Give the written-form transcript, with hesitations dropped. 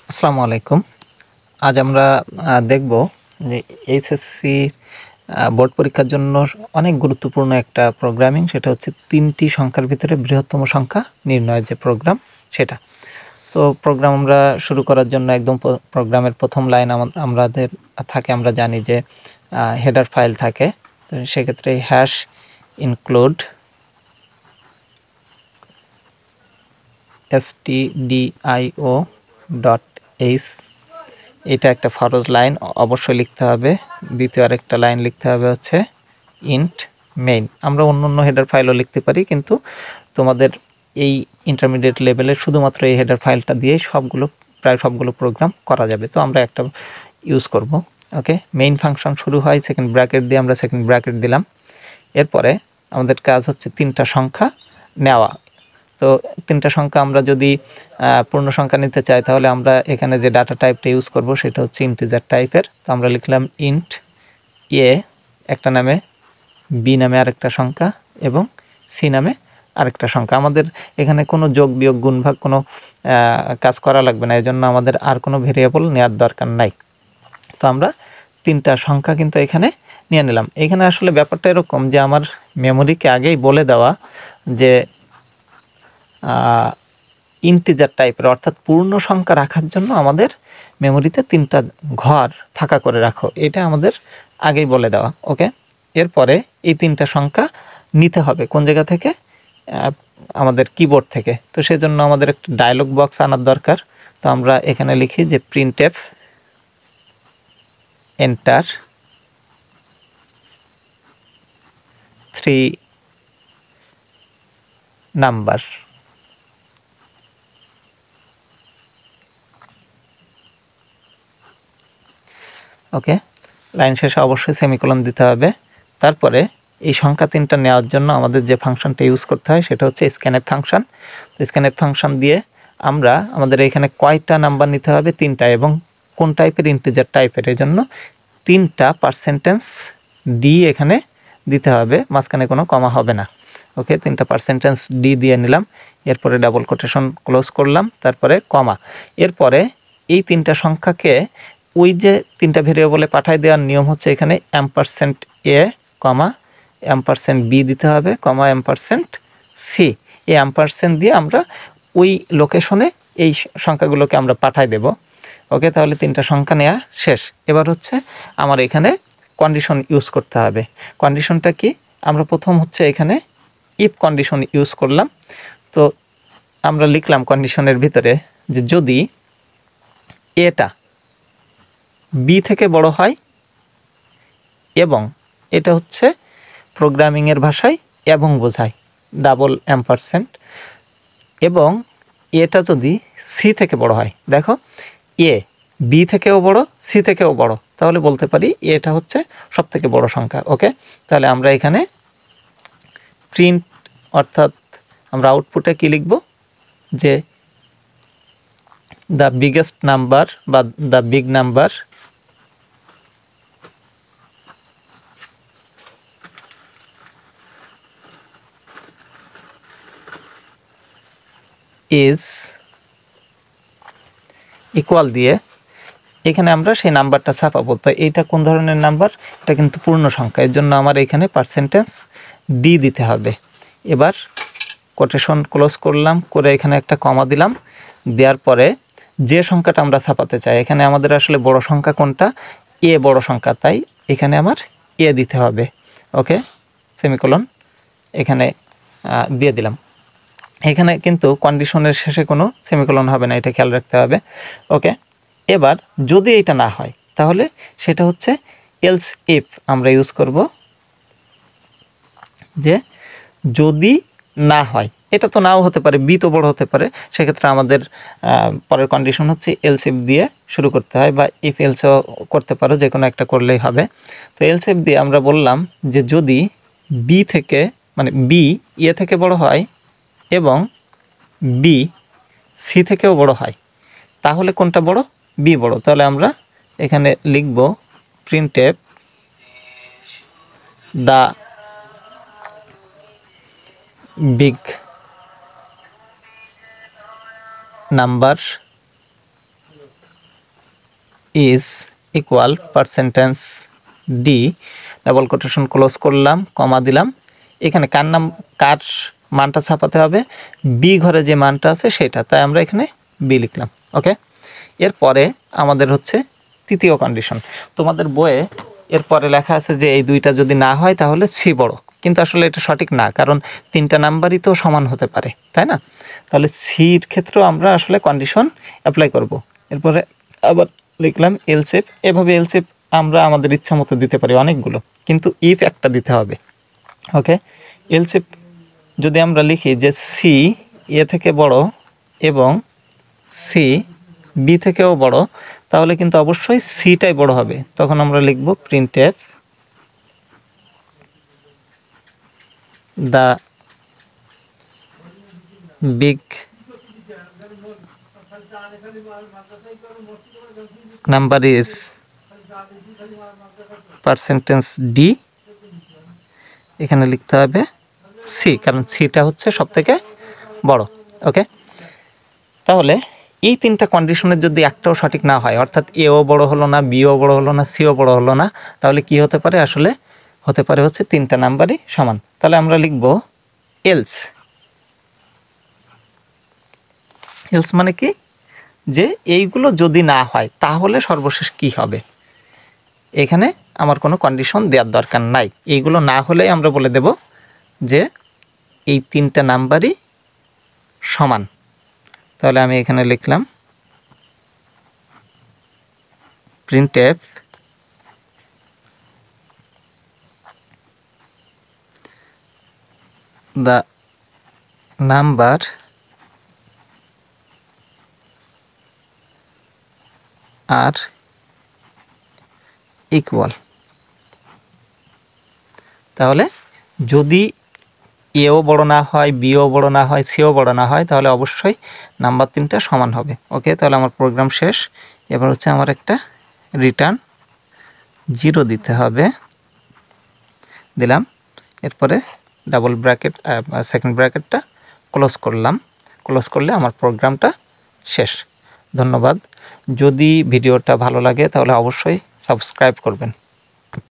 আসসালামু আলাইকুম। আজ আমরা দেখব যে এইচএসসি বোর্ড পরীক্ষার জন্য অনেক গুরুত্বপূর্ণ একটা প্রোগ্রামিং, সেটা হচ্ছে ৩টি সংখ্যার ভিতরে বৃহত্তম সংখ্যা নির্ণয়ের যে প্রোগ্রাম সেটা। তো প্রোগ্রাম আমরা শুরু করার জন্য একদম প্রোগ্রামের প্রথম লাইন আমাদের থাকে, আমরা জানি যে হেডার ফাইল থাকে। তো সেক্ষেত্রে হ্যাশ ইনক্লুড stdio.h, এটা একটা ফরজ লাইন অবশ্যই লিখতে হবে। দ্বিতীয় আরেকটা লাইন লিখতে হবে হচ্ছে ইন্ট মেইন। আমরা অন্য হেডার ফাইলও লিখতে পারি, কিন্তু তোমাদের এই ইন্টারমিডিয়েট লেভেলে শুধুমাত্র এই হেডার ফাইলটা দিয়ে প্রায় সবগুলো প্রোগ্রাম করা যাবে। তো আমরা একটা ইউজ করব। ওকে, মেইন ফাংশন শুরু হয় সেকেন্ড ব্র্যাকেট দিয়ে, আমরা সেকেন্ড ব্র্যাকেট দিলাম। এরপরে আমাদের কাজ হচ্ছে 3টা সংখ্যা নেওয়া। তো 3টা সংখ্যা আমরা যদি পূর্ণ সংখ্যা নিতে চাই, তাহলে আমরা এখানে যে ডাটা টাইপটা ইউজ করব সেটা হচ্ছে ইন্টিজার টাইপের। তো আমরা লিখলাম ইন্ট এ একটা নামে, বি নামে আরেকটা সংখ্যা এবং সি নামে আরেকটা সংখ্যা। আমাদের এখানে কোনো যোগ বিয়োগ গুণ ভাগ কোনো কাজ করা লাগবে না, এই জন্য আমাদের আর কোনো ভেরিয়েবল নেওয়ার দরকার নাই। তো আমরা 3টা সংখ্যা কিন্তু এখানে নিয়ে নিলাম। এখানে আসলে ব্যাপারটা এরকম যে আমার মেমোরিকে আগেই বলে দেওয়া যে ইন্টিজার টাইপের, অর্থাৎ পূর্ণ সংখ্যা রাখার জন্য আমাদের মেমোরিতে 3টা ঘর ফাঁকা করে রাখো, এটা আমাদের আগেই বলে দেওয়া। ওকে, এরপরে এই 3টা সংখ্যা নিতে হবে কোন জায়গা থেকে? আমাদের কিবোর্ড থেকে। তো সেজন্য আমাদের একটা ডায়লগ বক্স আনার দরকার। তো আমরা এখানে লিখি যে প্রিন্টএফ এন্টার 3 নাম্বার। ওকে, লাইন শেষে অবশ্যই সেমিকোলন দিতে হবে। তারপরে এই সংখ্যা 3টা নেওয়ার জন্য আমাদের যে ফাংশনটা ইউজ করতে হয় সেটা হচ্ছে স্ক্যানএফ ফাংশন। তো স্ক্যানএফ ফাংশন দিয়ে আমরা আমাদের এখানে কয়টা নাম্বার নিতে হবে? 3টা, এবং কোন টাইপের? ইন্টিজার টাইপের। এই জন্য 3টা পার্সেন্টেজ ডি এখানে দিতে হবে, মাঝখানে কোনো কমা হবে না। ওকে, 3টা পার্সেন্টেজ ডি দিয়ে নিলাম। এরপরে ডাবল কোটেশন ক্লোজ করলাম, তারপরে কমা। এরপরে এই 3টা সংখ্যাকে ওই যে 3টা ভেরিয়েবলে পাঠায় দেওয়ার নিয়ম হচ্ছে এখানে এম্পারসেন্ট এ কমা এম্পারসেন্ট বি দিতে হবে, কমা এম্পারসেন্ট সি। এই এম্পারসেন্ট দিয়ে আমরা ওই লোকেশনে এই সংখ্যাগুলোকে আমরা পাঠায় দেব। ওকে, তাহলে 3টা সংখ্যা নেওয়া শেষ। এবার হচ্ছে আমার এখানে কন্ডিশন ইউজ করতে হবে। কন্ডিশনটা কি? আমরা প্রথম হচ্ছে এখানে ইফ কন্ডিশন ইউজ করলাম। তো আমরা লিখলাম কন্ডিশনের ভিতরে যে যদি এটা বি থেকে বড় হয়, এবং এটা হচ্ছে প্রোগ্রামিংয়ের ভাষায় এবং বোঝায় ডাবল এম্পারসেন্ট, এবং এটা যদি সি থেকে বড় হয়, দেখো এ বি থেকেও বড়, সি থেকেও বড়, তাহলে বলতে পারি এটা হচ্ছে সব থেকে বড় সংখ্যা। ওকে, তাহলে আমরা এখানে প্রিন্ট, অর্থাৎ আমরা আউটপুটে কি লিখব? যে দ্য বিগেস্ট নাম্বার বা the big number is equal দিয়ে এখানে আমরা সেই নাম্বারটা ছাপাবো। তো এইটা কোন ধরনের নাম্বার? এটা কিন্তু পূর্ণ সংখ্যা, এর জন্য আমার এখানে পার্সেন্টেজ ডি দিতে হবে। এবার কোটেশন ক্লোজ করলাম, করে এখানে একটা কমা দিলাম। দেওয়ার পরে যে সংখ্যাটা আমরা ছাপাতে চাই, এখানে আমাদের আসলে বড় সংখ্যা কোনটা? এ বড় সংখ্যা, তাই এখানে আমার এ দিতে হবে। ওকে, সেমিকোলন এখানে দিয়ে দিলাম। এখানে কিন্তু কন্ডিশনের শেষে কোনো সেমিকোলন হবে না, এটা খেয়াল রাখতে হবে। ওকে, এবার যদি এটা না হয়, তাহলে সেটা হচ্ছে এলস ইফ আমরা ইউজ করব, যে যদি না হয়, এটা তো নাও হতে পারে, বি তো বড় হতে পারে, সেক্ষেত্রে আমাদের পরের কন্ডিশন হচ্ছে এলস ইফ দিয়ে শুরু করতে হয়, বা ইফ এলসও করতে পারো, যে কোনো একটা করলেই হবে। তো এলস ইফ দিয়ে আমরা বললাম যে যদি বি থেকে, মানে বি এ থেকে বড় হয় এবং বি সি থেকেও বড় হয়, তাহলে কোনটা বড়? বি বড়। তাহলে আমরা এখানে লিখব printf the big number is equal percentage D, double quotation close করলাম, কমা দিলাম। এখানে কার মানটা ছাপাতে হবে, বি ঘরে যে মানটা আছে সেটা, তাই আমরা এখানে বি লিখলাম। ওকে, এরপরে আমাদের হচ্ছে তৃতীয় কন্ডিশন। তোমাদের বইয়ে এরপরে লেখা আছে যে এই দুইটা যদি না হয় তাহলে সি বড়, কিন্তু আসলে এটা সঠিক না, কারণ তিনটা নাম্বারই তো সমান হতে পারে, তাই না? তাহলে সির ক্ষেত্রেও আমরা আসলে কন্ডিশন অ্যাপ্লাই করব। এরপরে আবার লিখলাম এলসেফ। এভাবে এলসেফ আমরা আমাদের ইচ্ছা মতো দিতে পারি অনেকগুলো, কিন্তু ইফ একটা দিতে হবে। ওকে, এলসেফ যদি আমরা লিখি যে সি এ থেকে বড় এবং সি বি থেকেও বড়, তাহলে কিন্তু অবশ্যই সিটাই বড় হবে। তখন আমরা লিখব printf the big number is percentage D, এখানে লিখতে হবে সি, কারণ সিটা হচ্ছে সব থেকে বড়। ওকে, তাহলে এই তিনটা কন্ডিশনের যদি একটাও সঠিক না হয়, অর্থাৎ এও বড় হলো না, বিও বড় হলো না, সিও বড় হলো না, তাহলে কি হতে পারে? আসলে হতে পারে হচ্ছে তিনটা নাম্বারই সমান। তাহলে আমরা লিখব এলস। এলস মানে কি? যে এইগুলো যদি না হয় তাহলে সর্বশেষ কি হবে? এখানে আমার কোনো কন্ডিশন দেওয়ার দরকার নাই, এইগুলো না হলেই আমরা বলে দেব যে এই তিনটা নাম্বারই সমান। তাহলে আমি এখানে লিখলাম printf the number are equal. তাহলে যদি এও বড় না হয়, বিও বড় না হয়, সিও বড় না হয়, তাহলে অবশ্যই নাম্বার তিনটা সমান হবে। ওকে, তাহলে আমার প্রোগ্রাম শেষ। এবার হচ্ছে আমার একটা রিটার্ন 0 দিতে হবে, দিলাম। এরপরে ডাবল ব্র্যাকেট সেকেন্ড ব্র্যাকেটটা ক্লোজ করলাম, ক্লোজ করলে আমার প্রোগ্রামটা শেষ। ধন্যবাদ। যদি ভিডিওটা ভালো লাগে তাহলে অবশ্যই সাবস্ক্রাইব করবেন।